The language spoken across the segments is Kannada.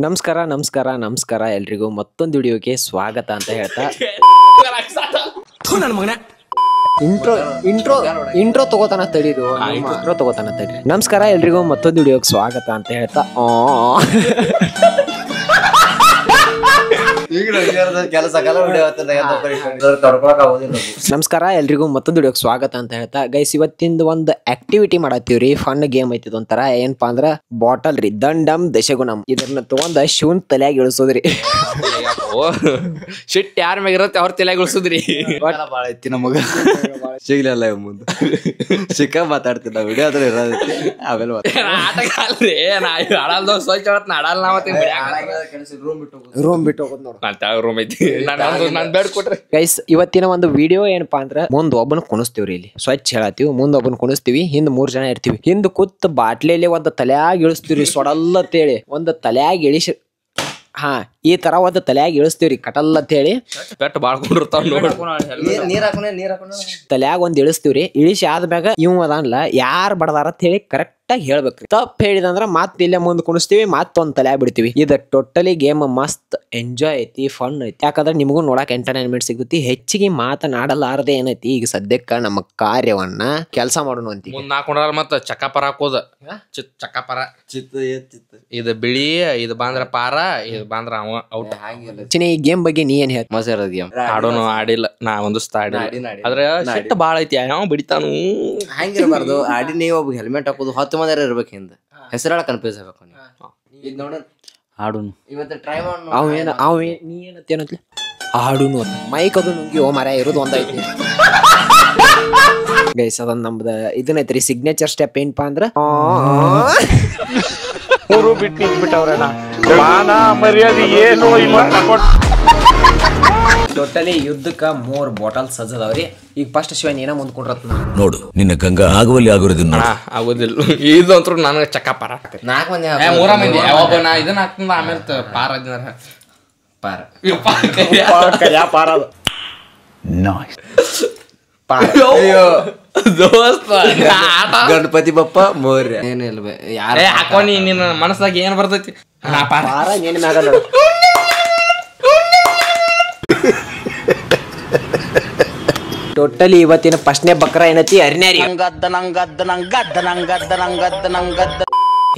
ನಮಸ್ಕಾರ ಎಲ್ರಿಗೂ ಮತ್ತೊಂದು ವಿಡಿಯೋಗೆ ಸ್ವಾಗತ ಅಂತ ಹೇಳ್ತಾ ಇಂಟ್ರೋ ತಗೋತಾನ ತಡೀರು ಇಂಟ್ರೋ ತಗೋತಾನ ತಡೀರಿ. ನಮಸ್ಕಾರ ಎಲ್ರಿಗೂ ಮತ್ತೊಂದು ವಿಡಿಯೋಗೆ ಸ್ವಾಗತ ಅಂತ ಹೇಳ್ತಾ ನಮಸ್ಕಾರ ಎಲ್ರಿಗೂ ಮತ್ತೊಂದು ವಿಡಿಯೋಗೆ ಸ್ವಾಗತ ಅಂತ ಹೇಳ್ತಾ ಗೈಸ್ ಇವತ್ತಿಂದ ಒಂದು ಆಕ್ಟಿವಿಟಿ ಮಾಡತ್ತೀವ್ರಿ. ಫನ್ ಗೇಮ್ ಐತಿದ್ ಒಂಥರ ಏನಪ್ಪಾ ಅಂದ್ರ ಬಾಟಲ್ ರೀ ದಂಡಮ್ ದಶಗುಣಮ್ ಇದನ್ನ ತಗೊಂಡ ಶಿವನ್ ತಲೆಯಾಗಿ ಇಳಿಸೋದ್ರಿ. ಶಿಟ್ ಯಾರ ಮ್ಯಾಗ ಇರತ್ತೆ ಅವ್ರ ತಲೆಯಾಗಿ ಇಳಿಸೋದ್ರಿ. ಬಾಳ ಐತಿ ನಮಗ ಸಿಗ್ಲಿಲ್ಲ ಮುಂದೆ ಸಿಕ್ಕ ಮಾತಾಡ್ತಿದ್ದ ವಿಡಿಯೋ ಅದ್ರ ಇರೋದೈತಿ ಆಮೇಲೆ ಆಟಗಾಲ್ರಿ ಆಡಲ್ದ ಸ್ವಚ್ಛ ಆಡಲ್ಲ ರೂಮ್ ಬಿಟ್ಟು ಹೋಗೋದ್ ನೋಡು. ರೂಮ್ ಐತಿ ನಾನ್ ಬೇಡ ಕೊಟ್ರಿ ಗೈಸ್ ಇವತ್ತಿನ ಒಂದು ವಿಡಿಯೋ ಏನಪ್ಪಾ ಅಂದ್ರ ಮುಂದ್ ಒಬ್ಬನ ಕುಣಿಸ್ತೀವ್ರಿ. ಇಲ್ಲಿ ಸ್ವಚ್ಛ ಹೇಳತ್ತೀವಿ, ಮುಂದ್ ಒಬ್ಬನ ಕುಣಿಸ್ತೀವಿ, ಹಿಂದ್ 3 ಜನ ಇರ್ತೀವಿ. ಹಿಂದ್ ಕೂತ್ ಬಾಟ್ಲಿಯಲ್ಲಿ ಒಂದು ತಲೆಯಾಗಿ ಇಳಿಸ್ತೀವ್ರಿ. ಸೊಡಲ್ಲ ಅಂತೇಳಿ ಒಂದು ತಲೆಯಾಗಿ ಇಳಿಸಿ ಈ ತರ ಒಂದು ತಲೆಯಾಗಿ ಇಳಿಸ್ತೀವ್ರಿ ಕಟಲ್ ಅಂತ ಹೇಳಿ. ಬೆಟ್ಟ ಬಾಳ್ಕೊಂಡಿರ್ತಾವ ತಲೆಯಾಗ ಒಂದ್ ಇಳಿಸ್ತೀವ್ರಿ. ಇಳಿಸಿ ಆದ್ಮ್ಯಾಗ ಇವ್ ಅದನ್ಲ ಯಾರ್ ಬಡದಾರ ಅಂತ ಹೇಳಿ ಕರೆಕ್ಟ್ ಆಗಿ ಹೇಳ್ಬೇಕ್ರಿ. ತಪ್ಪ ಹೇಳಿದಂದ್ರ ಮತ್ ಇಲ್ಲೇ ಮುಂದ್ ಕುಣಿಸ್ತೀವಿ, ಮತ್ತೊಂದ್ ತಲೆ ಬಿಡ್ತೀವಿ. ಇದ ಟೋಟಲಿ ಗೇಮ್ ಮಸ್ತ್ ಎಂಜಾಯ್ ಐತಿ, ಫನ್ ಐತಿ. ಯಾಕಂದ್ರೆ ನಿಮಗೂ ನೋಡಕ್ ಎಂಟರ್ಟೈನ್ಮೆಂಟ್ ಸಿಗುತ್ತೆ. ಹೆಚ್ಚಿಗೆ ಮಾತನಾಡಲಾರದೆ ಏನೈತಿ ಈಗ ಸದ್ಯಕ್ಕ ನಮ್ಮ ಕಾರ್ಯವನ್ನ ಕೆಲಸ ಮಾಡೋಣ ಅಂತೀವಿ. ಮುಂದ್ ಹಾಕೊಂಡ್ರ ಮತ್ತ ಚಕ್ಕಪರ ಹಾಕೋದ ಚಕ್ಕಪರ ಇದು ಬಿಳಿ ಇದು ಬಾಂದ್ರ ಪಾರ ಇದು ಬಾಂದ್ರ ಅವ ಔಟ್. ಈ ಗೇಮ್ ಬಗ್ಗೆ ನೀ ಏನ್ ಹೇಳ್ತ? ಮಜಾ ಇರೋದ್ ಗೇಮ್ ಆಡೋನು ಆಡಿಲ್ಲ, ನಾ ಒಂದು ಆಡಿಲ್ಲ. ಆದ್ರೆ ಸಿಟ್ಟು ಬಾಳ ಐತಿ, ಯಾವ ಬಿಡಿತಾನು ಹಂಗಿರಬಾರ್ದು. ಆಡಿ ನೀವು ಒಬ್ಬ ಹೆಲ್ಮೆಟ್ ಹಾಕೋದು 10 ಮಂದಿ ಇರ್ಬೇಕು. ಹಿಂದ ಹೆಸರಾಳ ಕನ್ಫ್ಯೂಸ್ ಆಗ್ಬೇಕು. ಈಗ ನೋಡ ಆಡುನು ಇವತ್ತು ಟ್ರೈ ಮಾಡೋಣ. ನೀ ಏನಂತ ಆಡುನು ಅಂತ ಮೈಕ್ ಅದು ನುಂಗಿ ಓ ಮರ ಇರೋದು ಒಂದೈತಿ. ಗೈಸ್ ಅದೊಂದು ನಮ್ದು ಇದನ್ನೈತ್ರಿ ಸಿಗ್ನೇಚರ್ ಸ್ಟೆಪ್ ಏನಪ್ಪಾ ಅಂದ್ರ ಬಿಟ್ಟವ್ರಣ ಮಾನ ಮರ್ಯಾದೆ ಏನು ಇಲ್ಲ. ಟೋಟಲಿ ಯುದ್ಧಕ್ಕ 3 ಬಾಟಲ್ ಸಜ್ಜದವ್ರಿ. ಈಗ ಫಸ್ಟ್ ಶಿವನ್ ಏನ ಮುಂದ್ಕೊಂಡ್ರತ್ ನೋಡು ನಿನ್ನ ಗಂಗಾ ಆಗುವಲ್ಲಿ ಆಗೋದಿಲ್ಲ ಆಗೋದಿಲ್ಲ. ಇದು ಅಂತೂ ನನಗೆ ಚಕ್ಕಪರ 4 ಮಂದಿ 3 ಮಂದಿ ಒಬ್ಬ ನಾ ಇದನ್ನ ಹಾಕ್ತಂದ ಆಮೇಲೆ ಪಾರ ಪಾರ ಗಣಪತಿ ಬಪ್ಪ ಮೋರ್ಯ ಏನಿಲ್ಲ ಯಾರ ಹಾಕೋ ನಿನ್ನ ಮನಸ್ಸಾಗ ಏನ್ ಬರ್ತೈತಿ. ಟೋಟಲಿ ಇವತ್ತಿನ ಫಸ್ಟ್ನೇ ಬಕ್ರ ಏನೈತಿ ಅರ್ನ್ಯಾರಿ.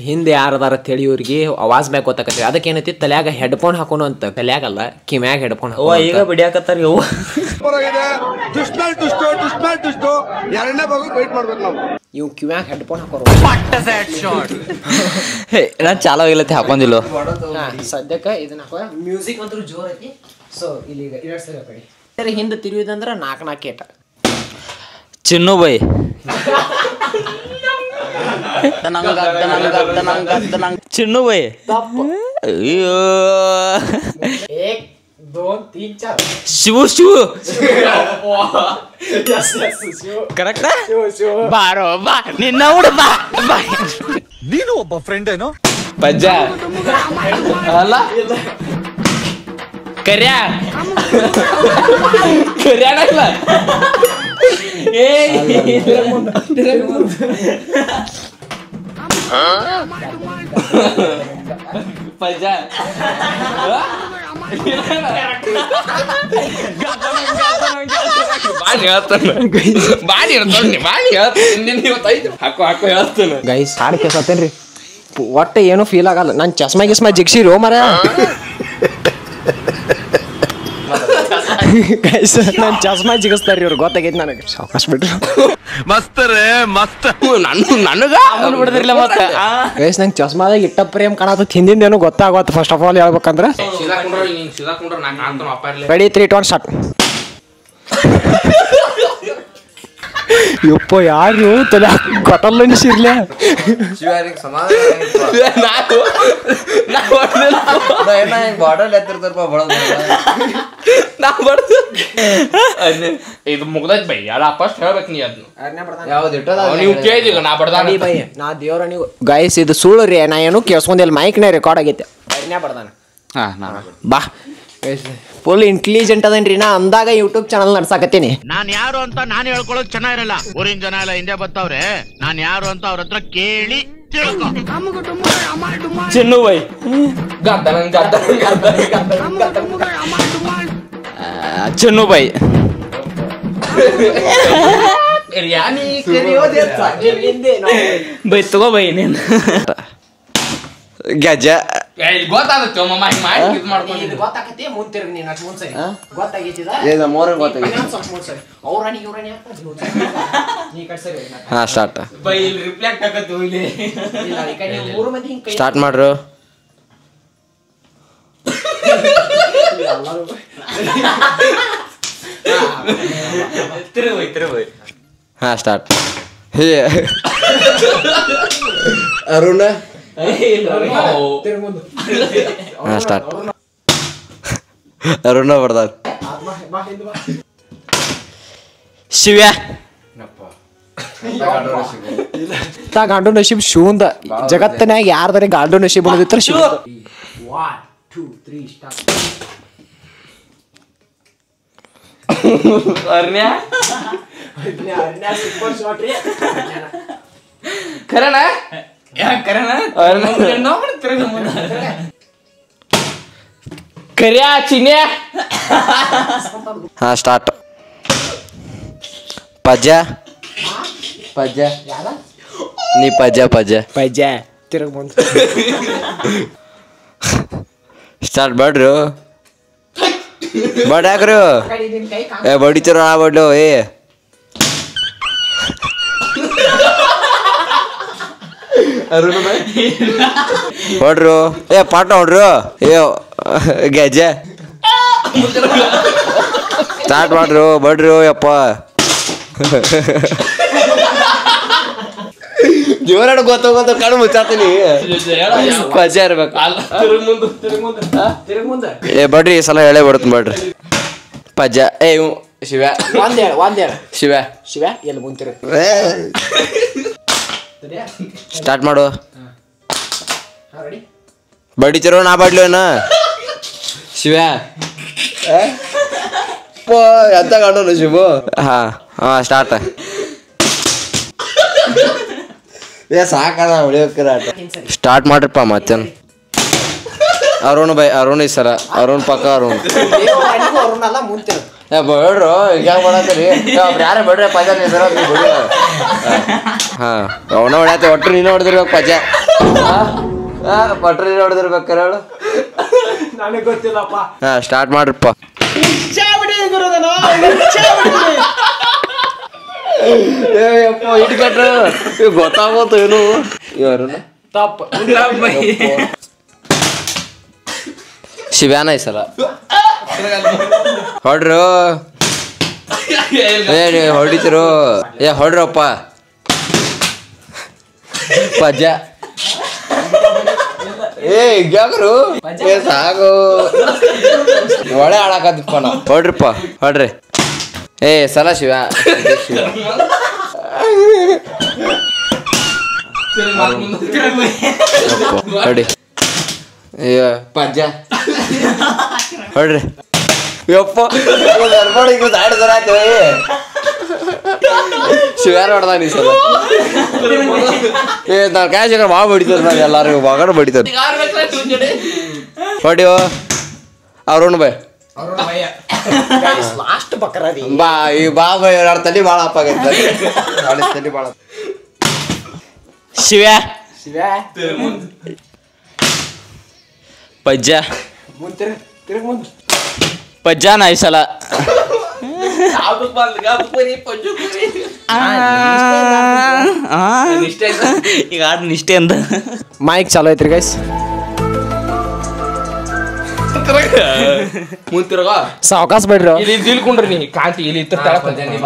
ಹಿಂದೆ ಯಾರದಾರ ಅಂತ ಹೇಳಿ ಇವ್ರಿಗೆ ಅವಾಜ್ ಮ್ಯಾಗ ಗೊತ್ತಾಕತ್ರಿ. ಅದಕ್ಕೆ ಏನೈತಿ ತಲ್ಯಾಗ ಹೆಡ್ಫೋನ್ ಹಾಕೋನು ಅಂತ. ತಲ್ಯಾಗಲ್ಲ ಕಿಮ್ಯಾಗ ಹೆಡ್ಫೋನ್ ಹಾಕೋ. ಈಗ ಬಿಡಿಯಾಕತ್ತಾರ ಇವ್ ಕಿವ್ಯಾಗ ಹೆಡ್ಫೋನ್ ಹಾಕೋರು. ನಾನ್ ಚಾಲೋ ಇಲ್ಲತ್ತೆ ಹಾಕೊಂಡಿಲ್ಲ ಸದ್ಯಕ್ಕ ಇದನ್ನ ಹಾಕೋ. ಮ್ಯೂಸಿಕ್ ಅಂತೂ ಜೋರ್ ಐತಿ. ಸೊ ಇಲ್ಲಿ ಕಡೆ ಹಿಂದೆ ತಿರುವಿದಂದ್ರ 4 ಏಟ ಚಿನ್ನು ಬೈ ಚಿನ್ನು ಬೈ ಅಯ್ಯೋ ಶಿವು ಶಿವು ಕರೆಕ್ಟ್ ಬಾರೋ ಬಾ ನಿನ್ನ ಬಾ ನೀನು ಒಬ್ಬ ಫ್ರೆಂಡ್ ಏನೋ ಪಜ್ಜ ಅಲ್ಲ ಕರ್ಯಾ ಕರ್ಯಾಡಲ್ಲ ಪಜ್ಜ ಗೈಸ್ ಹಾಡು ಕೇಳ್ತೇನ್ರಿ. ಒಟ್ಟ ಏನು ಫೀಲ್ ಆಗಲ್ಲ. ನಾನ್ ಚಸ್ಮಾ ಗಿಸ್ಮಾ ಜಿಗ್ಸಿರೋ ಮರ. ನಾನ್ ಚಸ್ಮಾ ಜಿಗಿಸ್ತಾರ್ರಿ ಇವ್ರು ಗೊತ್ತಾಗೈತಿ ನನಗೆ. ಸಾವಕಾಶ ಬಿಟ್ರು ನನಗ ಬಿಡದಿರ್ಲಿಲ್ಲ ಮತ್ತೆ. ಗೈಸ್ ನಂಗೆ ಚಸ್ಮಾದಾಗ ಇಟ್ಟ ಪ್ರೇಮ್ ಕಾಣತ್ತ ಹಿಂದಿಂದ ಏನು ಗೊತ್ತಾಗತ್ತ. ಫಸ್ಟ್ ಆಫ್ ಆಲ್ ಹೇಳ್ಬೇಕಂದ್ರ ರೆಡಿ 3 2 1 ಸ್ಟಾರ್ಟ್. ಯಪ್ಪ ಯಾರು ತಲೆ ಗೊತ್ತಲ್ಲ ಅನಿಸಿರ್ಲ. ಬಾಟಲ್ ಎತ್ತಿರ್ತಾರಪ್ಪ ಇದು ಮುಗ್ದೈತ್ ಬೈ ಅಲ್ಲ ಫಸ್ಟ್ ಹೇಳ್ಬೇಕು ನೀ ಅದನ್ನ ಯಾವ್ದು ನೀವು ಕೇಳಿದಿಲ್ಲ ನಾ ಬಡ್ದಾನ ಬೈ ನಾ ದೇವ್ರ ನೀವು. ಗೈಸ್ ಇದು ಸುಳ್ಳು ರೀ. ನಾ ಏನು ಕೇಳಿಸ್ಕೊಂಡಿಲ್ಲ. ಮೈಕ್ನೇ ರೆಕಾರ್ಡ್ ಆಗೈತೆ. ಬಡ್ದಾನ ಬಾ ಫುಲ್ ಇಂಟೆಲಿಜೆಂಟ್ ಅದನ್ರಿ. ನಾ ಅಂದಾಗ ಯೂಟ್ಯೂಬ್ ಚಾನಲ್ ನಡ್ಸಾಕತ್ತೀನಿ. ನಾನ್ ಯಾರು ಅಂತ ನಾನು ಹೇಳ್ಕೊಳ್ಳೋದು ಚೆನ್ನಾಗಿರಲ್ಲ. ಊರಿನ ಜನ ಎಲ್ಲ ಹಿಂದೆ ಬರ್ತಾವ್ರೆ. ನಾನ್ ಯಾರು ಅಂತ ಅವ್ರ ಹತ್ರ ಕೇಳಿ ಚಿನ್ನು ಬೈ ಚಿನ್ನು ಬೈ ಬೈ ತಗೋ ಬೈ ನೀನು ಗಜ ಗೊತ್ತಾಗುತ್ತೆ ಮಮ್ಮ ಹಿಂಗ್ ಮಾಡಿ ಇದು ಮಾಡ್ಕೊಂಡು ಗೊತ್ತಾಗತ್ತೆ ಮುಂತಿರ್ಗ ನೀನು ಅಷ್ಟು ಮುಂದ್ಸರಿ ಗೊತ್ತಾಗೈತಿದ ಏನ ಮೋರ ಗೊತ್ತಾಗಿದೆ ಇನ್ನೊಂದು ಸ್ವಲ್ಪ ಮುಂದ್ಸರಿ ಅವ್ರಾಣಿ ಇವ್ರಾಣಿ ನೀ ಕಟ್ಸರಿ ಹಾ ಸ್ಟಾರ್ಟ್ ಬೈ ಇಲ್ಲಿ ರಿಫ್ಲೆಕ್ಟ್ ಆಗತ್ತೆ ಇಲ್ಲಿ ಇಲ್ಲ ಈ ಕಡೆ ನೀವು ಮೂರು ಮಂದಿ ಹಿಂಗೆ ಕೈ ಸ್ಟಾರ್ಟ್ ಮಾಡ್ರು ತಿರುಗಿ ಹಾ ಸ್ಟಾರ್ಟ್ ಅರುಣ ಹಾ ಸ್ಟಾರ್ಟ್ ಅರುಣ ಬರ್ದಾರ ಶಿವ್ಯ ತಾ ಗಾಂಡು ನಶೀಬ್ ಶಿವಂದ ಜಗತ್ತಿನಾಗ ಯಾರ್ದಾರೆ ಗಾಂಡು ನಶೀಬ್ ಅನ್ನೋದಿತ್ರ ಶಿವ 1 2 3 ಸ್ಟಾರ್ಟ್ ಅರ್ನ್ಯಾ ಸೂಪರ್ ಶಾಟ್ ರೀ ಕರೆನ ಕರೆನ ತಿರುಗಿ ಕರಿಯಾ ಚಿನ್ಯ ಹಾ ಸ್ಟಾರ್ಟ್ ಪಜ್ಜ ಪಜ್ಜ ನೀ ಪಜ್ಜ ಪಜ್ಜ ತಿರುಗಿ ಮುಂದೆ ಸ್ಟಾರ್ಟ್ ಮಾಡ್ರು ಬಡ್ ಹಾಕ್ರು ಏ ಬಡಿತಿರೋ ನಾ ಬಡ್ಲು ಏ ಹೊಡ್ರು ಏ ಪಾಟ ಹೊಡ್ರು ಏ ಗೆಜ್ಜ ಸ್ಟಾರ್ಟ್ ಮಾಡ್ರು ಬಡ್ರು ಯಪ್ಪ ಜೋರಾಡ ಗೊತ್ತ ಕಣ್ಣು ಮುಚ್ಚಾತೀನಿ ಪಜ್ಜ ಇರ್ಬೇಕು ತಿರುಗಿ ಮುಂದೆ ಏ ಬಡ್ರಿ ಈ ಸಲ ಹೇಳೇ ಬಿಡ್ತೀನಿ ಬಡ್ರಿ ಪಜ್ಜ ಏ ಇವ್ ಶಿವ ಒಂದೇಳ ಶಿವ ಶಿವ ಎಲ್ಲಿ ಮುಂತಿರು ಸ್ಟಾರ್ಟ್ ಮಾಡು ರೆಡಿ ಬಡಿತಿರೋ ನಾ ಬಡ್ಲು ಏನ ಶಿವ ಎಂತ ಕಾಣೋನು ಶಿವು ಹಾ ಹಾ ಸ್ಟಾರ್ಟ್ ಏ ಸಾಕಣ ಹೊಡಿಯೋಕ್ಕಿರ ಸ್ಟಾರ್ಟ್ ಮಾಡ್ರಪ್ಪ ಮತ್ತೇನು ಅರುಣ್ ಬೈ ಅರುಣ್ ಈ ಸರ ಅರುಣ್ ಪಕ್ಕ ಅರುಣ್ ಅವ್ರನ್ನೆಲ್ಲ ಮುಂತಿರು ಏ ಬೇಡ್ರು ಈಗ ಮಾಡತ್ತೀರಿ ಯಾರೇ ಬೇಡ್ರಿ ಪಜ ನೀ ಬಿಡಿ ಹಾ ಅವನ ಹೊಡ್ಯಾತ ಒಟ್ಟು ನೀನು ಹೊಡೆದಿರ್ಬೇಕು ಪಜ ಪಟ್ರು ನೀನು ಹೊಡೆದಿರ್ಬೇಕಾರೆ ಹೇಳು ನನಗೆ ಗೊತ್ತಿಲ್ಲಪ್ಪ ಹಾ ಸ್ಟಾರ್ಟ್ ಮಾಡ್ರಪ್ಪ ಏಯಪ್ಪ ಇಟ್ಟು ಕಟ್ರು ಗೊತ್ತಾಗೋತು ಏನು ಇವರು ತಪ್ಪು ಶಿವ್ಯಾನ ಈ ಸಲ ಹೊಡ್ರು ಏ ಹೊಡಿತಿರು ಏ ಹೊಡ್ರಪ್ಪ ಪಜ್ಜ ಏ ಗ್ಯಾಕರು ಏ ಸಾಕು ಒಳ್ಳೆ ಆಡಾಕತ್ತಿಪ್ಪ ನಾ ಹೊಡ್ರಿಪ್ಪ ಹೊಡ್ರಿ ಏ ಸಲ ಶಿವ ಹೊಡಿ ಅಯ್ಯ ಪಜ್ಜ ಹೊಡ್ರಿ ಯಪ್ಪ ಆಯ್ತು ಶಿವ್ಯಾರ ಹೊಡ್ದ ನೀ ಸಲ ಏ ನಾನು ಕ್ಯಾಶ್ ಭಾಳ ಬಡಿತಾರೆ ನಾನು ಎಲ್ಲರಿಗೂ ಮಗನ ಬಡಿತಾರೆ ಹೊಡಿಯೋ ಅವ್ರು ಬೈ ಲಾಸ್ಟ್ ಬಕ್ರಾದಿ ಬಾ ಈ ಬಾಬಾ ಎರಡು ತಲೆ ಭಾಳ ಅಪ್ಪ ಆಗೈತೆ ತಲೆ ಭಾಳ ಶಿವ್ಯ ಶಿವ ಪಜ್ಜ ಮುಂತಿರು ತಿರುಗಿ ಮುಂದೆ ಪಜ್ಜಾನ ಈ ಸಲ ಈಗ ಆಡ್ ನಿಷ್ಠೆ ಅಂತ ಮೈಕ್ ಚಾಲೋ ಐತ್ರಿ ಗೈಸ್ ಮುಂತಿರುಗ ಸಾವಕಾಶ ಬೇಡ್ರಿ ಇಲ್ಲಿ ತಿಳ್ಕೊಂಡ್ರಿ ನೀ ಕಾಂತಿ ಇಲ್ಲಿ ಇತ್ತ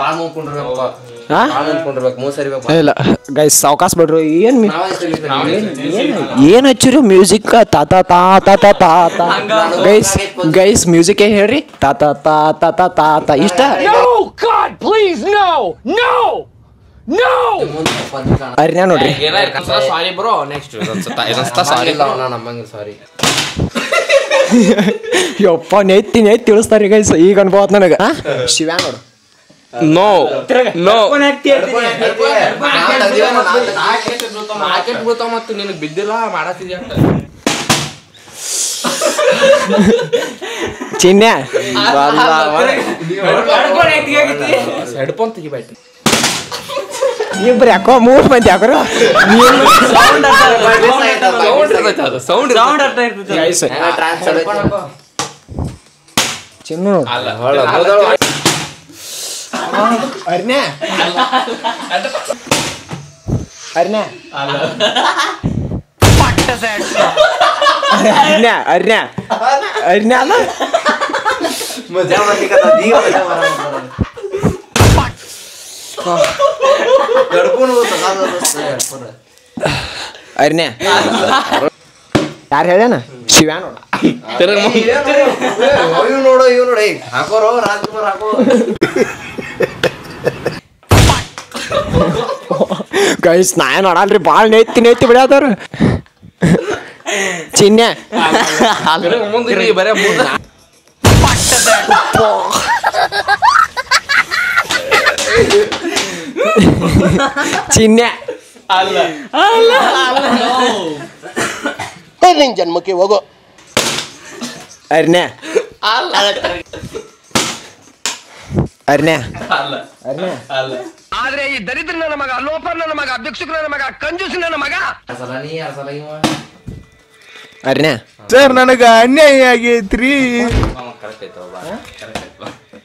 ಭಾಳ ನೋಡ್ಕೊಂಡ್ರಪ್ಪ ಮೂಸರಿಬೇಕು ಇಲ್ಲ ಗೈಸ್ ಸಾವಕಾಶ ಬಿಡ್ರು ಏನ್ ಏನ್ ಹಚ್ಚಿರಿ ಮ್ಯೂಸಿಕ್ ತಾ ತಾ ತಾ ತಾ ತಾ ತಾ ತಾ ಗೈಸ್ ಗೈಸ್ ಮ್ಯೂಸಿಕ್ ಹೇಳ್ರಿ ತಾ ತಾ ತಾ ತಾ ತಾ ತಾ ತಾ ಇಷ್ಟ ಅರ್ನ್ಯಾ ನೋಡ್ರಿ ಸಾರಿ ಬ್ರೋ ನೆಕ್ಸ್ಟ್ ಇದೊಂದ್ಸತ ಸಾರಿ ನಮ್ಮಂಗ ಸಾರಿ ಯಪ್ಪ ನೆತ್ತಿ ತಿಳಿಸ್ತಾರಿ ಗೈಸ್ ಈಗ ಅನ್ಬೋತ್ ನನಗ ಶಿವ್ಯಾ ನೋಡು ನೋ ನೋ ಮಾರ್ಕೆಟ್ ಬೀಳ್ತಾವ ಮತ್ತು ನಿನಗೆ ಬಿದ್ದಿಲ್ಲ ಮಾಡತ್ತಿದ್ಯ ಚಿನ್ನೆ ಹೆಡ್ಫೋನ್ ತೆಗಿಬಾಯ್ತು ಇಬ್ರು ಯಾಕೋ 3 ಮಂದಿ ಯಾಕೋ ಸೌಂಡ್ ಚಿನ್ನು ಅರ್ನ್ಯಾ ಅರ್ನ್ಯಾ ಅರ್ನ್ಯಾ ಅರ್ನ್ಯಾ ಅರ್ನ್ಯಾ ಅಲ್ಲ ಮಜಾ ಮಾಡ್ಲಿಕ್ಕೆ ಅರ್ನ್ಯಾ ಯಾರು ಹೇಳ್ಯಾನ ಶಿವ್ಯಾ ನೋಡ ನೋಡು ಇವ್ ನೋಡಿ ಹಾಕೋರೋ ರಾಜ್ಕುಮಾರ್ ಹಾಕೋ ಗೈಸ್ ನಾ ನೋಡಲ್ರಿ ಭಾಳ ನೇತಿ ಬಿಡ್ಯಾತಾರ ಚಿನ್ನೆ ಮುಂದೆ ಬರೇ ಮುಂದೆ ಚಿನ್ನೆ ನಿನ್ ಜನ್ಮಕ್ಕೆ ಹೋಗೋ ಅರ್ನ್ಯಾ ಅರ್ನ್ಯಾ ಆದ್ರೆ ಈ ದರಿದ್ರ ನನ್ನ ಮಗ ಲೋಪರ್ ನನ್ನ ಮಗ ಭಿಕ್ಷುಕ ನನ್ನ ಮಗ ಕಂಜೂಸ್ ನನ್ನ ಮಗ ಅರ್ನ್ಯಾ ಸರ್ ನನಗ ಅನ್ಯಾಯ ಆಗೈತ್ರಿ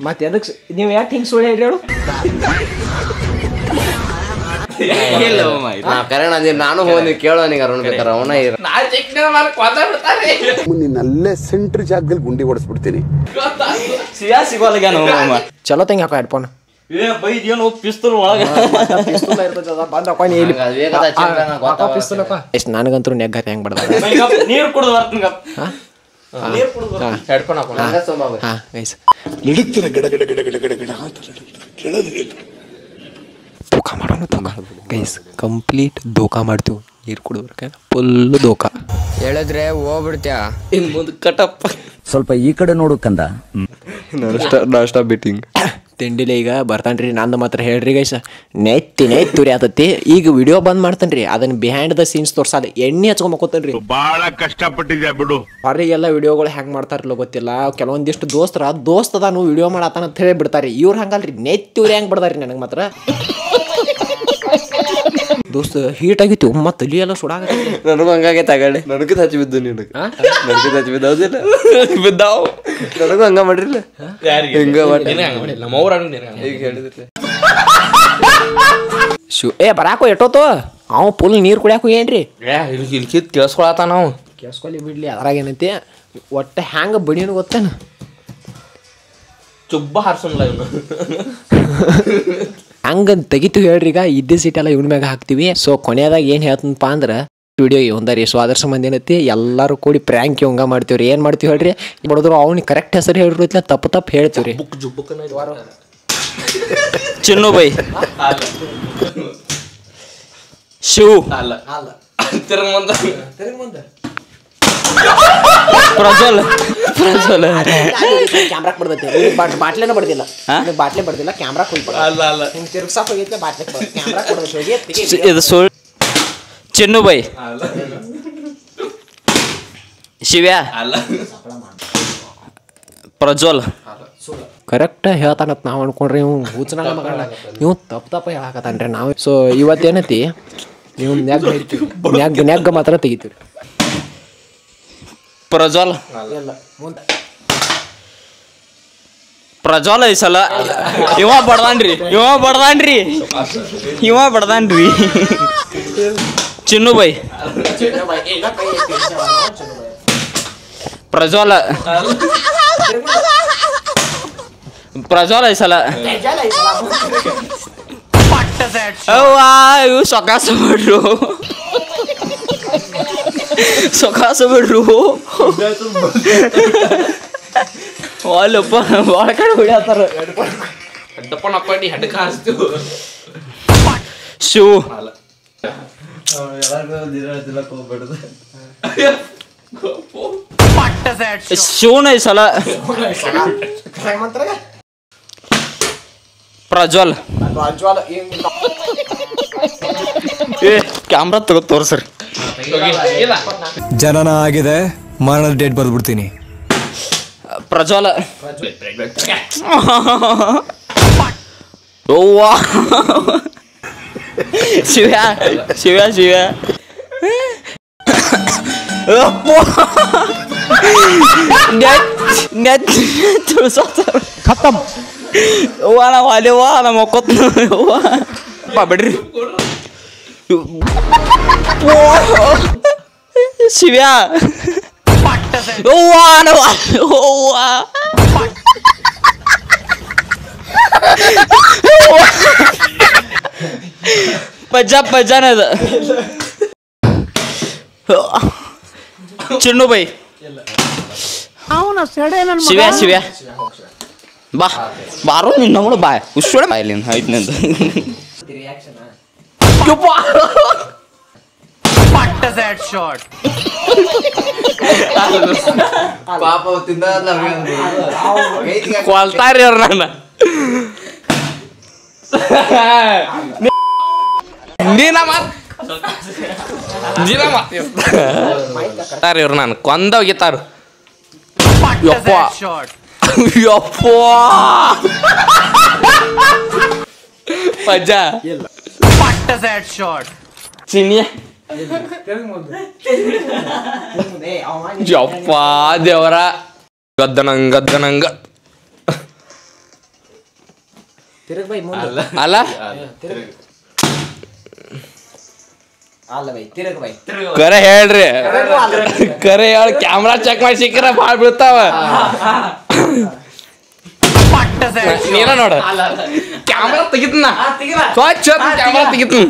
ಮತ್ತೆ ಎದಕ್ ನೀವು ಯಾಕೆ ಹಿಂಗೆ ಸುಳ್ಳು ಹೇಳ್ರಿ ಹೇಳು ಕರೆಣ ನಾನು ಹೋಗಿ ಕೇಳೋನಿಗ ಅರುಣ್ ಬೇಕಾರೆ ಅವನ ನಿನ್ನಲ್ಲೇ ಸೆಂಟ್ರ್ ಜಾಗದಲ್ಲಿ ಗುಂಡಿ ಹೊಡಿಸ್ಬಿಡ್ತೀನಿ ಸಿಗೋಲ್ಲ ಚಲೋ ತಂಗ ಹಾಕೋ ಹೆಡ್ಫೋನ್ ಬೈದೇನು ಪಿಸ್ತೂಲ್ ಒಳಗ ಎಷ್ಟು ನನಗಂತೂ ನೆಗ್ಗ ಹೆಂಗ್ ಬಡ್ದ ನೀರ್ ಕುಡ್ದು ಬರ್ತೀನಿ ಹೆಡ್ಫೋನ್ ಹಾಕೊಂಡು ಹಾ ಗೈಸ್ ನಡುತ್ತಿನ ಗಡ ಗಡ ಗಡ ಗಡ ಗಡ ಗಡ ಅಂತ ಕೆಳಗೆ ದೋಖ ಮಾಡೋಣ ಗೈಸ್ ಕಂಪ್ಲೀಟ್ ದೋಖ ಮಾಡ್ತೀವಿ ನೀರು ಕುಡಿದ್ರಕ್ಕೆ ಫುಲ್ ದೋಖ ಹೇಳಿದ್ರೆ ಹೋಗ್ಬಿಡ್ತ್ಯಾ ಇನ್ ಮುಂದೆ ಕಟಪ್ಪ ಸ್ವಲ್ಪ ಈ ಕಡೆ ನೋಡು ಕಂದ ನಾಷ್ಟ ಬಿಟ್ಟಿಂಗ್ ತಿಂಡಿಲಿ ಈಗ ಬರ್ತಾನ್ರಿ ನಂದು ಮಾತ್ರ ಹೇಳ್ರಿ ಗೈಸ್ ನೆತ್ತಿ ಆತತಿ ಈಗ ವಿಡಿಯೋ ಬಂದ್ ಮಾಡ್ತಾನ್ರಿ ಅದನ್ನ ಬಿಹೈಂಡ್ ದ ಸೀನ್ಸ್ ತೋರ್ಸಾದ ಎಣ್ಣೆ ಹಚ್ಕೊಂಬಕೋತಾನ್ರಿ ಬಹಳ ಕಷ್ಟಪಟ್ಟಿದ್ಯಾ ಬಿಡು ಹೊರಗೆಲ್ಲ ವಿಡಿಯೋಗಳು ಹೆಂಗ್ ಮಾಡ್ತಾರಲ್ಲ ಗೊತ್ತಿಲ್ಲ ಕೆಲವೊಂದಿಷ್ಟು ದೋಸ್ತದಾನು ವಿಡಿಯೋ ಮಾಡತ್ತಾನ ಅಂತ ಹೇಳಿ ಬಿಡ್ತಾರಿ ಇವ್ರು ಹಂಗಲ್ರಿ ನೆತ್ತಿ ಹೆಂಗ್ ಬಿಡ್ತಾರಿ ನನಗೆ ಮಾತ್ರ ದೋಸ್ತ ಹೀಟ್ ಆಗಿತ್ತು ಮತ್ತೆ ತಲಿ ಎಲ್ಲ ಸುಡಾಗತ್ತೆ ನನಗೂ ಹಂಗಾಗೆ ತಗೊಳ್ಳಿ ನನಗೂ ಹಚ್ಚಿ ಬಿದ್ದು ನಿನಗೆ ನನಗೂ ಹಚ್ಚಿ ಬಿದ್ದು ಹೌದಿಲ್ಲ ಬಿದ್ದಾವ್ ನನಗೂ ಹಂಗ ಮಾಡ್ರಿಲ್ಲ ಹಿಂಗ ನಮ್ಮವ್ರ ಈಗ ಹೇಳಿದ್ರೆ ಬರಾಕೋ ಎಟ್ಟೋತು ಅವ ಫುಲ್ ನೀರು ಕುಡಿಯಾಕು ಏನ್ರಿ ಇಲ್ಲಿ ಕಿತ್ ಕೇಳಿಸ್ಕೊಳತ್ತ ನಾವು ಕೇಳಿಸ್ಕೊಳ್ಳಿ ಬಿಡ್ಲಿ ಅದ್ರಾಗ ಏನೈತಿ ಒಟ್ಟು ಹ್ಯಾಂಗ ಬಡಿನು ಗೊತ್ತೇನ ಚುಬ್ಬ ಹಾರ್ಸಲ್ಲ ಇವನು ಹಂಗ ತೆಗಿತೀವಿ ಹೇಳ್ರಿ ಈಗ ಇದ್ದ ಸೀಟೆಲ್ಲ ಇವ್ನ ಮ್ಯಾಗ ಹಾಕ್ತಿವಿ ಸೊ ಕೊನೆಯದಾಗ ಏನ್ ಹೇಳ್ತನಪ್ಪ ಅಂದ್ರ ವಿಡಿಯೋ ಒಂದರಿ ಸೊ ಅದ್ರ ಸಂಬಂಧ ಏನೈತಿ ಎಲ್ಲಾರು ಕೂಡಿ ಪ್ರ್ಯಾಂಕ್ ಹಂಗ ಮಾಡ್ತೀವ್ರಿ ಏನ್ ಮಾಡ್ತೀವಿ ಹೇಳ್ರಿ ಬಡದ್ರು ಅವ್ನಿಗೆ ಕರೆಕ್ಟ್ ಹೆಸರು ಹೇಳಿರ್ತಿಲ್ಲ ತಪ್ಪು ಹೇಳ್ತೀವ್ರಿ ಚಿನ್ನು ಬೈ ಶಿವ್ ಪ್ರಜ್ವಲ್ ಪ್ರಜ್ವಲ್ ಕ್ಯಾಮ್ರಾಕ್ ಬರ್ತೈತಿ ಬಾಟ್ಲೆನ ಬಡ್ದಿಲ್ಲ ಬಾಟ್ಲೆ ಬಡ್ದಿಲ್ಲ ಕ್ಯಾಮ್ರಾ ಹಿಂಗ್ ತಿರ್ಗ್ಸಾಕ್ ಹೋಗೈತಿ ಬಾಟ್ಲೆ ಕ್ಯಾಮ್ರಾ ಕೊಡೋದು ಇದು ಸುಳ್ಳು ಚಿನ್ನು ಬೈ ಶಿವ್ಯಾ ಪ್ರಜ್ವಲ್ ಕರೆಕ್ಟ್ ಹೇಳ್ತಾನತ್ ನಾವು ಅನ್ಕೊಂಡ್ರಿ ಇವ್ ಹೂಚನ ಮಗಳ ಇವ್ ತಪ್ಪ ಹೇಳಾಕತ್ತಾನ್ರಿ ನಾವು ಸೊ ಇವತ್ತೇನೈತಿ ನೀವು ನೆಗ್ಗ ಮಾತ್ರ ತೆಗಿತೀವಿ ಪ್ರಜ್ವಲ್ ಪ್ರಜ್ವಲ್ ಈ ಸಲ ಇವ ಬಡ್ದಾನ್ರಿ ಚಿನ್ನು ಬೈ ಪ್ರಜ್ವಲ್ ಈ ಸಲ ಇವು ಸೊಕಾಸ ಬಿಡ್ರು ಅಲ್ಲಪ್ಪ ಭಾಳ ಕಡೆ ಹೊಡ್ಯಾತಾರ ಹೆಡ್ಫೋನ್ ಹಾಕೊಂಡು ಹೆಡ್ಕ ಹಾರಿಸ್ತೀವಿ ಶಿವ್ ಶಿವನ ಈ ಸಲ ಪ್ರಜ್ವಲ್ ಕ್ಯಾಮ್ರಾ ತೋರ್ಸ್ರಿ. ಜನನ ಆಗಿದೆ, ಮರಣದ ಡೇಟ್ ಬರ್ಬಿಡ್ತೀನಿ. ಪ್ರಜ್ವಲ ಓವ್ವಾ ಶಿವ್ಯ ಶಿವ್ಯ ಶಿವ್ಯ ಖತಮ್. ಅವ್ವ ನಾವು ಅಲ್ಲಿವ್ವ ನಮ್ಮ ಒಕ್ಕೊತ್ ಬಾ ಬಿಡ್ರಿ. ಶಿವ್ಯ ಅವ್ವ ನಾವು ಅವ್ವ ಪಜ್ಜನದ ಚಿನ್ನು ಬೈ ಶಿವ್ಯ ಶಿವ್ಯ ಬಾ ಬಾರೋ ನಿನ್ನ ಮಗಳು ಬಾ ಉಶ್ವಡೆ ಬಾ ಇಲ್ಲಿ ಆಯ್ತು ನಂದು. ಪಾಪ ತಿಂದ ಕೊಲ್ತಾರಿ ಅವ್ರ ನನ್ನ ಇವ್ರು ನಾನು ಕೊಂದ ಹೋಗಿತಾರ. ಯಪ್ಪ ಯಪ್ಪ ಪಜ್ಜ ಚಿನ್ಯ ಯಪ್ಪ ದೇವರ ಗದ್ದನಂಗ ಅಲ್ಲ ಕರೆ ಹೇಳ್ರಿ ಕರೆ ಹೇಳಿ ಕ್ಯಾಮ್ರಾ ಚೆಕ್ ಮಾಡಿ ಸಿಕ್ಕ್ರ ಭಾಳ ಬೀಳ್ತಾವ. ನೀನ ನೋಡ ಕ್ಯಾಮ್ರಾ ತೆಗಿತನ ಸ್ವಚ್ಛ ಕ್ಯಾಮ್ರಾ ತೆಗಿತನ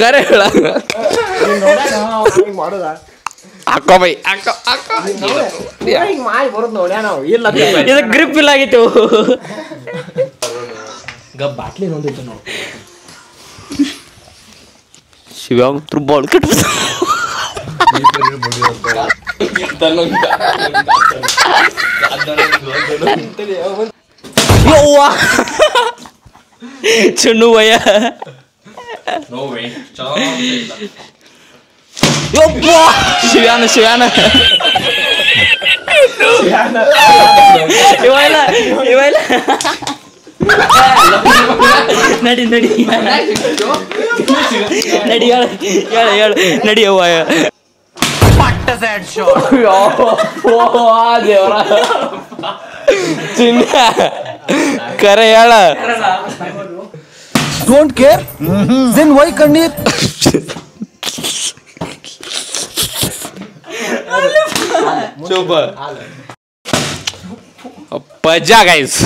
ಕರೆ ಹೇಳ ಹಾಕೋ ಬೈ ಹಾಕೋ ಇದು ಗ್ರಿಪ್ ಇಲ್ಲ ಆಗಿತ್ತು. ಶಿವ ಬಾಳ್ ಕಟ್ ಚಿನ್ನು ಭಯ ಶಿವ್ಯಾನ ಇವೆಲ್ಲ ನಡಿ ಹೇಳು ನಡಿಯವ್ವ ದೇವರ ಚಿನ್ನ ಕರೆ ಹೇಳ ಡೋಂಟ್ ಕೇರ್ ದೆನ್ ವೈ ಕಣ್ಣೀರ್. ಪಜ್ಜ ಗೈಸ್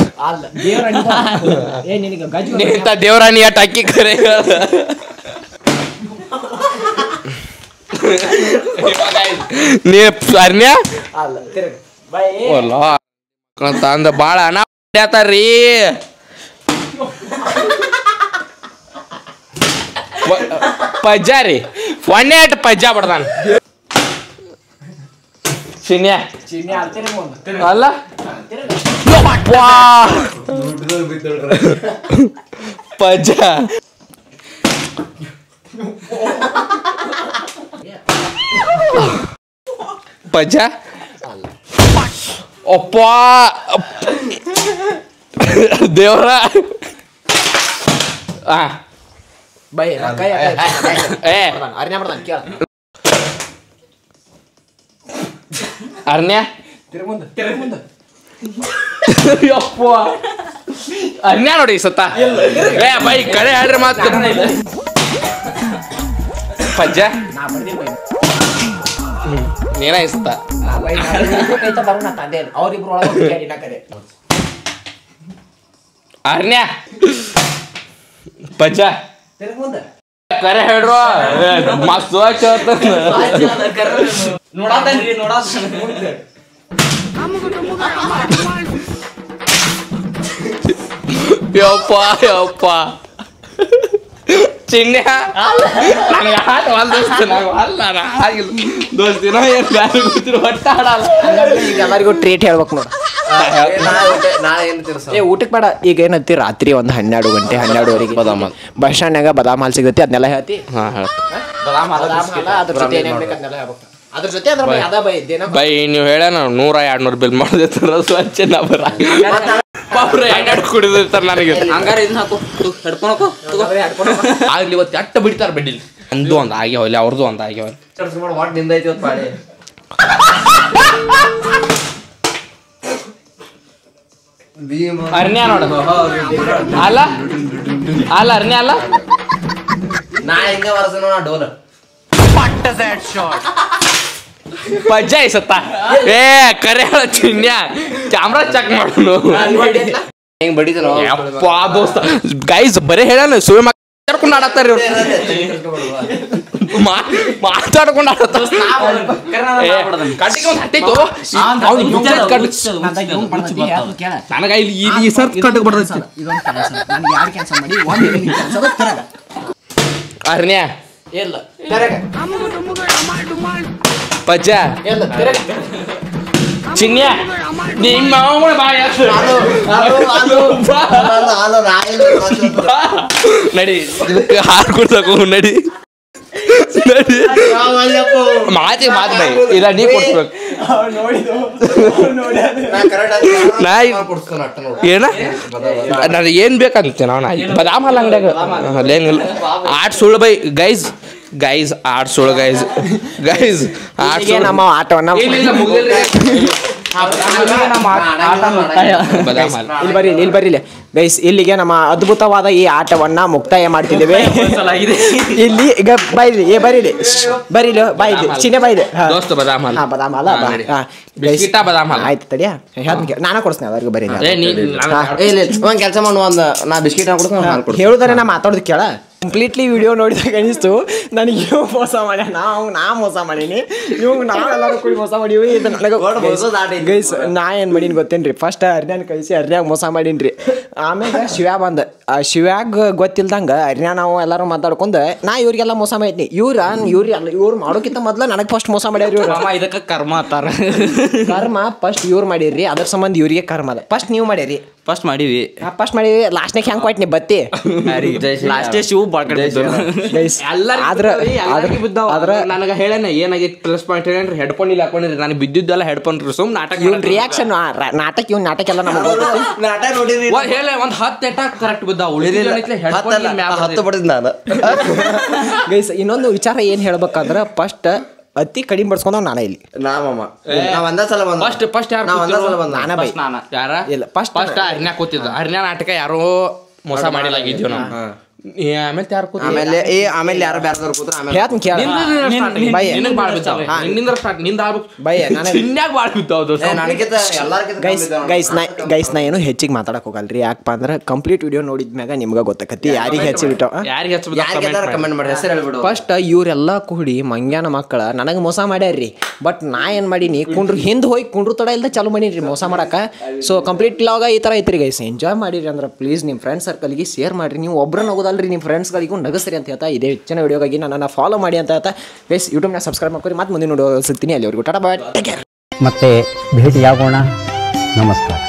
ದೇವರಾಣಿ ಅಟ್ ಅಕ್ಕಿ ಕರೆ ನೀ ಅರ್ನ್ಯ ತಂದ ಬಾಳ ಅಣ್ಣ ಹೇಳ್ತಾರ್ರಿ. ಪಜ್ಜ ರೀ ಒನ್ನೆ ಅಟ್ ಪಜ್ಜ ಬಡ್ದಾನ ಚಿನ್ಯ ಅಲ್ಲ ಪಜ್ಜ ಪಜ್ಜ ಒಪ್ಪ ದೇವ್ರ ಅರ್ನ್ಯ ಅನ್ಯ ನೋಡಿ ಸತ್ತ ಬೈ ಕಡೆ ಹೇಳ್ರಿ ಮಾತು ಪಜ್ಜ ನೀನ ಇಸ್ತ ಅರ್ನ್ಯ ಪಜ್ಜ ಕರೆ ಹೇಳ್ರು ಮಸ್ತ್ ಯಪ್ಪ ಚಿನ್ನೆ ನನಗೆ ಆಟ ದೋಸ್ತಿನ ಒಟ್ಟ ಆಡಲ್ಲ. ಎಲ್ಲರಿಗೂ ಟ್ರೀಟ್ ಹೇಳ್ಬೇಕು ನೋಡು. ನಾಳೆ ಏನು ತಿರ್ಸ ಏ ಊಟಕ್ಕೆ ಬೇಡ ಈಗ ಏನತ್ತಿ ರಾತ್ರಿ ಒಂದು 12 ಗಂಟೆ 12:30 ಬದಾಮ್ ಹಾಲ್. ಬಸ್ ಸ್ಟ್ಯಾಂಡ್ನಾಗ ಬದಾಮ್ ಹಾಲ್ ಸಿಗತ್ತಿ ಅದನ್ನೆಲ್ಲ ಹೇಳ್ತಿ ಹಾಂ ಹೇಳ ಅದ್ರ ಜೊತೆ ಏನೇನ್ ಬೇಕು ಅದನ್ನೆಲ್ಲ ಹೇಳ್ಬೇಕು ಅದ್ರ ಜೊತೆ ಅದ್ರ ಬಗ್ಗೆ ಅದ ಬೈ ಇದ್ದೇನ ಬೈ ನೀವು ಹೇಳ ನಾವು 100-200 ಬಿಲ್ ಮಾಡಿರ್ತಾರ ಸ್ವಚ್ಛ ನಾ ಬರ ಅವ್ರು ಎಣ್ಣೆ ಕುಡಿದಿರ್ತಾರೆ ನನಗೆ ಹಂಗಾರ ಇದನ್ನ ಹಾಕು ಹೆಡ್ಫೋನ್ ಹಾಕು ಆಗ್ಲಿ ಇವತ್ತು ಎಟ್ಟ ಬಿಡ್ತಾರೆ ಬೆಡ್ಡಿಲಿ ಅಂದು ಒಂದು ಆಗ್ಯಾವ ಇಲ್ಲಿ ಅವ್ರದ್ದು ಒಂದು ಆಗ್ಯಾವ ವಾಟ್ ನಿಂದ ಐತಿ ಇವತ್ತು ಪಾಳಿ ಅರ್ನ್ಯಾ ನೋಡ ಅಲ್ಲ ಅಲ್ಲ ಅರ್ನ್ಯಾ ಅಲ್ಲ ನಾ ಹಿಂಗ ವರ್ಸನ ನಾ ಡೋಲ ಪಜ್ಜಾ ಇಸತ್ತ ಏ ಕರೆ ಹೇಳ ಚಿನ್ಯ ಕ್ಯಾಮ್ರಾ ಚೆಕ್ ಮಾಡೋನು ಹಿಂಗ್ ಬಡಿದನೋ ಯಪ್ಪಾ ದೋಸ್ತ ಗೈಸ್ ಬರೇ ಹೇಳಣ ಸುಳ್ಳು ಮಾತಾಡ್ಕೊಂಡು ಆಡತ್ತಾರ ಮಾತಾಡ್ಕೊಂಡು ಆಡತ್ತಾರ ಕಟ್ಟಿಗೆ ಒಂದು ಹತ್ತೈತು ನನಗ ಇಲ್ಲಿ ಈ ಸರ್ತ್ ಕಟ್ಟಿಗೆ ಬರ್ತೈತಿ ಅರ್ನ್ಯಾ ಇಲ್ಲ ಪಜ್ಜ ಚಿನ್ಯ ನಿಮ್ಮ ಮಾವನ ಬಾಯ ನಡಿ ಇದಕ್ಕೆ ಹಾರು ಕೊಡ್ಸಕು ನಡಿ ನಡಿ ಮಾತಿ ಮಾತು ಬೈ ಇಲ್ಲ ನೀ ಕೊಡ್ಸ್ಬೇಕು ಏನ ನನಗೆ ಏನ್ ಬೇಕಂತೆ ನಾವು ಬದಾಮ್ ಹಾಲ್ ಅಂಗಡಿಯಾಗ ಏನಿಲ್ಲ ಆಟ್ ಸುಳ್ಳು ಬೈ ಗೈಸ್ ಆಟ್ ಸುಳ್ಳು ಗೈಸ್ ಆಟ್ ಸುಳ್ಳು ನಮ್ಮ ಆಟವನ್ನ ಇಲ್ಲಿ ಬರ್ರಿ ಗೈಸ್ ಇಲ್ಲಿಗೆ ನಮ್ಮ ಅದ್ಭುತವಾದ ಈ ಆಟವನ್ನ ಮುಕ್ತಾಯ ಮಾಡ್ತಿದ್ದೇವೆ ಇಲ್ಲಿ ಈಗ ಬೈರಿ ಬರೀಲಿ ಬಾಯ್ಲಿ ಚಿನ್ನೆ ಬಾಯ್ದೆ ದೋಸ್ತ ಬದಾಮ್ ಹಾಲ್ ಬದಾಮ್ ಹಾಲ ಬಿಸ್ಕಿಟ ಬದಾಮ್ ಹಾಲ್ ಆಯ್ತು ತಡಿಯಾ ನಾನು ಕೊಡ್ಸ್ತೀನಿ ಅವ್ರಿಗೆ ಬರೀ ಒಂದ್ ಕೆಲಸ ಮಾಡು ನಾ ಬಿಸ್ಕಿಟ್ ಹಾಕೊಡ್ತೀನಿ ಹೇಳುದಾರೆ ನಾ ಮಾತಾಡೋದು ಕೇಳ ಕಂಪ್ಲೀಟ್ಲಿ ವಿಡಿಯೋ ನೋಡಿದಾಗ ಅನಿಸ್ತು ನನಗೆ ಇವ್ ಮೋಸ ಮಾಡ್ಯ ನಾ ಮೋಸ ಮಾಡೀನಿ ಇವಾಗ ನಾವೆಲ್ಲರೂ ಕೂಡಿ ಮೋಸ ಮಾಡೀವಿ ಇದು ನನಗೆ ಗೈಸ್ ನಾ ಏನು ಮಾಡೀನಿ ಗೊತ್ತೇನ್ರಿ ಫಸ್ಟ್ ಅರ್ನ್ಯಾನ ಕಳಿಸಿ ಅರ್ನ್ಯಾಗ ಮೋಸ ಮಾಡೀನಿ ಆಮ್ಯಾಗ ಶಿವ್ಯಾ ಬಂದ ಶಿವ್ಯಾಗ ಗೊತ್ತಿಲ್ದಂಗ ಅರ್ನ್ಯಾ ನಾವು ಎಲ್ಲರೂ ಮಾತಾಡ್ಕೊಂಡು ನಾ ಇವ್ರಿಗೆಲ್ಲ ಮೋಸ ಮಾಡಿದ್ನಿ ಇವ್ರು ಮಾಡೋಕ್ಕಿಂತ ಮೊದ್ಲು ನನಗೆ ಫಸ್ಟ್ ಮೋಸ ಮಾಡ್ಯಾರ ಇವ್ರು ಇದಕ್ಕೆ ಕರ್ಮ ಅತ್ತಾರ ಕರ್ಮ ಫಸ್ಟ್ ಇವ್ರು ಮಾಡಿರ್ರಿ ಅದ್ರ ಸಂಬಂಧ ಇವ್ರಿಗೆ ಕರ್ಮ ಅದ ಫಸ್ಟ್ ನೀವು ಮಾಡಿರಿ ಫಸ್ಟ್ ಮಾಡೀವಿ ಫಸ್ಟ್ ಮಾಡಿವಿ ಲಾಸ್ಟ್ನಾಗ ಹೆಂಗೆ ಕೊಟ್ನಿ ಬತ್ತಿ ಲಾಸ್ಟೇ ಶಿವ್ ಬಾಳ್ಕಡೆ ಆದ್ರ ನನಗೆ ಹೇಳೇನೆ ಏನಾಗೈತಿ ಪ್ಲಸ್ ಪಾಯಿಂಟ್ ಹೇಳಿ ಹೆಡ್ಫೋನ್ ಇಲ್ಲಿ ಹಾಕೊಂಡಿರಿ ನಾನು ಬಿದ್ದಿದ್ದೆಲ್ಲ ಹೆಡ್ಫೋನ್ ಸುಮ್ ನಾಟಕ ಇವ್ನ ರಿಯಾಕ್ಷನ್ ನಾಟಕ ಎಲ್ಲ ನಮಗೆ ನಾಟಕ ನೋಡಿದ್ರಿ ಹೇಳ ಒಂದ್ 10 ಎಟ ಕರೆಕ್ಟ್ ಬಿದ್ದಾವ ಉಳಿದಿಲ್ಲ ಹತ್ತು ಬಡಿದ್ ನಾನು ಗೈಸ್ ಇನ್ನೊಂದು ವಿಚಾರ ಏನ್ ಹೇಳ್ಬೇಕಂದ್ರ ಫಸ್ಟ್ ಅತಿ ಕಡಿಮೆ ಬಡ್ಸ್ಕೊಂಡವ್ ನಾನ ಇಲ್ಲಿ ನಾವ್ ಒಂದ ಸಲ ಬಂದ ಫಸ್ಟ್ ಯಾರು ನಾವ್ ಒಂದ ಸಲ ಬಂದ ನಾನ ಬೈ ಯಾರ ಇಲ್ಲ ಫಸ್ಟ್ ಅರ್ನ್ಯಾ ಕೂತಿದ್ದ ಅರ್ನ್ಯಾ ನಾಟಕ ಯಾರೋ ಮೋಸ ಮಾಡಿಲಾಗಿದ್ವಿ ನಾವು ಆಮೇಲೆ ಯಾರು ಕೂತ ಆಮೇಲೆ ಯಾರು ಬ್ಯಾರ್ದವ್ರು ಕೂತ್ರ ಆಮೇಲೆ ಹೇಳ್ತೀನಿ ಕೇಳ ಬೈ ನಿನಗ್ ಬಾಳ್ ಬಿದ್ದಾವ ನಿನ್ನಿಂದ ಸ್ಟಾರ್ಟ್ ನಿಂದ ಆಗ್ಬೇಕು ಬೈ ನನಗೆ ಚಿನ್ಯಾಗ ಬಾಳ್ ಬಿದ್ದಾವ ದೋಸ್ತ ನನಗಿಂತ ಎಲ್ಲಾರ್ಕಿಂತ ಗೈಸ್ ನಾ ಏನು ಹೆಚ್ಚಿಗೆ ಮಾತಾಡಕ್ ಹೋಗಲ್ರಿ ಯಾಕಪ್ಪ ಅಂದ್ರೆ ಕಂಪ್ಲೀಟ್ ವಿಡಿಯೋ ನೋಡಿದ್ಮ್ಯಾಗ ನಿಮ್ಗೆ ಗೊತ್ತಾಕತಿ ಯಾರಿಗೆ ಹೆಚ್ಚಿ ಬಿಟ್ಟಾವ ಯಾರಿಗೆ ಯಾರಿಗೆಲ್ಲ ಕಮೆಂಟ್ ಮಾಡಿ ಹೆಸರು ಹೇಳ್ಬಿಡು ಫಸ್ಟ್ ಇವರೆಲ್ಲ ಕೂಡಿ ಮಂಗ್ಯಾನ ಮಕ್ಕಳ ನನಗೆ ಮೋಸ ಮಾಡ್ಯಾರ್ರಿ ಬಟ್ ನಾ ಏನು ಮಾಡೀನಿ ಹಿಂದೆ ಹೋಗಿ ಕುಂಡ್ರು ತಡ ಇಲ್ದ ಚಾಲು ಮಾಡೀನಿ ಮೋಸ ಮಾಡಕ ಸೊ ಕಂಪ್ಲೀಟ್ ಲಾಗ ಈ ಥರ ಐತ್ರಿ ಗೈಸ್ ಎಂಜಾಯ್ ಮಾಡಿರಿ ಅಂದ್ರೆ ಪ್ಲೀಸ್ ನಿಮ್ಮ ಫ್ರೆಂಡ್ ಸರ್ಕಲ್ಗೆ ಶೇರ್ ಮಾಡಿರಿ ನೀವು ಒಬ್ಬರು ನಗೋದಲ್ರಿ ನಿಮ್ಮ ಫ್ರೆಂಡ್ಸ್ಗಳಿಗೂ ನಗಸ್ರಿ ಅಂತ ಹೇಳ್ತಾ ಇದೇ ಹೆಚ್ಚಿನ ವಿಡಿಯೋಗಾಗಿ ನನ್ನನ್ನು ಫಾಲೋ ಮಾಡಿ ಅಂತ ಹೇಳ್ತಾ ಗೈಸ್ ಯೂಟ್ಯೂಬ್ನ ಸಬ್ಸ್ಕ್ರೈಬ್ ಮಾಡ್ಕೊರಿ ಮತ್ತೆ ಮುಂದಿನ ವಿಡಿಯೋ ಸಿಗ್ತೀನಿ ಅಲ್ಲಿವರೆಗೂ ಟಾಟಾ ಬಾಯ್ ಟೇಕ್ ಕೇರ್ ಮತ್ತೆ ಭೇಟಿಯಾಗೋಣ ನಮಸ್ಕಾರ.